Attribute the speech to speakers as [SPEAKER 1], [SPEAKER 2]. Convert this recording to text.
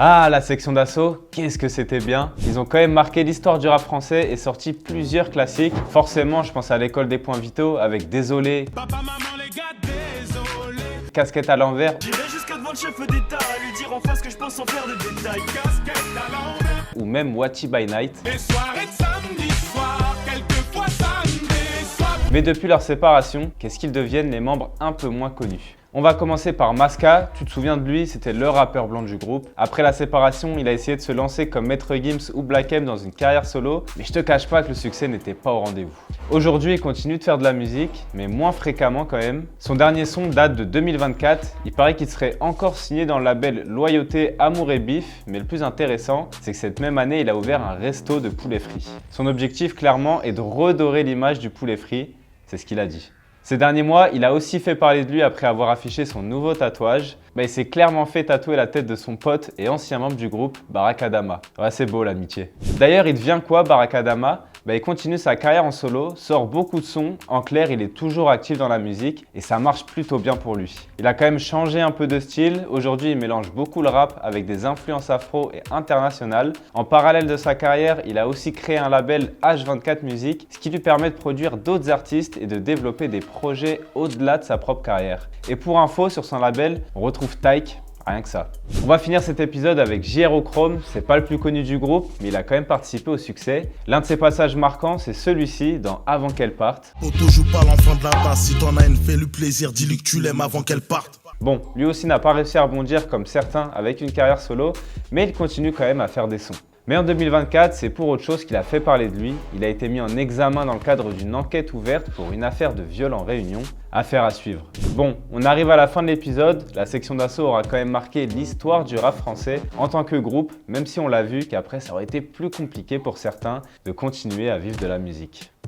[SPEAKER 1] Ah, la section d'assaut, qu'est-ce que c'était bien. Ils ont quand même marqué l'histoire du rap français et sorti plusieurs classiques. Forcément, je pense à l'école des points vitaux avec Désolé,
[SPEAKER 2] Papa, maman, les gars, désolé.
[SPEAKER 1] Casquette à l'envers
[SPEAKER 2] J'irai jusqu'à devant le chef d'État à lui dire en face que je pense en faire des détails. Casquette à l'envers.
[SPEAKER 1] ou même Watty by Night.
[SPEAKER 2] Les soirées de samedi soir, quelquefois samedi soir.
[SPEAKER 1] Mais depuis leur séparation, qu'est-ce qu'ils deviennent les membres un peu moins connus? On va commencer par Maska, tu te souviens de lui, c'était le rappeur blanc du groupe. Après la séparation, il a essayé de se lancer comme Maître Gims ou Black M dans une carrière solo, mais je te cache pas que le succès n'était pas au rendez-vous. Aujourd'hui, il continue de faire de la musique, mais moins fréquemment quand même. Son dernier son date de 2024, il paraît qu'il serait encore signé dans le label Loyauté, Amour et Bif, mais le plus intéressant, c'est que cette même année, il a ouvert un resto de poulet frit. Son objectif clairement est de redorer l'image du poulet frit, c'est ce qu'il a dit. Ces derniers mois, il a aussi fait parler de lui après avoir affiché son nouveau tatouage. Il s'est clairement fait tatouer la tête de son pote et ancien membre du groupe, Barak Adama. Ouais, c'est beau l'amitié. D'ailleurs, il devient quoi, Barak Adama? Il continue sa carrière en solo, sort beaucoup de sons. En clair, il est toujours actif dans la musique et ça marche plutôt bien pour lui. Il a quand même changé un peu de style. Aujourd'hui, il mélange beaucoup le rap avec des influences afro et internationales. En parallèle de sa carrière, il a aussi créé un label H24 Music, ce qui lui permet de produire d'autres artistes et de développer des projets au-delà de sa propre carrière. Et pour info, sur son label, on retrouve Taïk. Rien que ça. On va finir cet épisode avec JRO Chrome, c'est pas le plus connu du groupe, mais il a quand même participé au succès. L'un de ses passages marquants, c'est celui-ci dans Avant qu'elle parte.
[SPEAKER 3] Auto joue pas l'enfant de la base, si t'en as une, fais-lui plaisir, dis-lui que tu l'aimes avant qu'elle parte.
[SPEAKER 1] Bon, lui aussi n'a pas réussi à rebondir comme certains avec une carrière solo, mais il continue quand même à faire des sons. Mais en 2024, c'est pour autre chose qu'il a fait parler de lui. Il a été mis en examen dans le cadre d'une enquête ouverte pour une affaire de viol en Réunion. Affaire à suivre. Bon, on arrive à la fin de l'épisode. La section d'assaut aura quand même marqué l'histoire du rap français en tant que groupe, même si on l'a vu qu'après ça aurait été plus compliqué pour certains de continuer à vivre de la musique.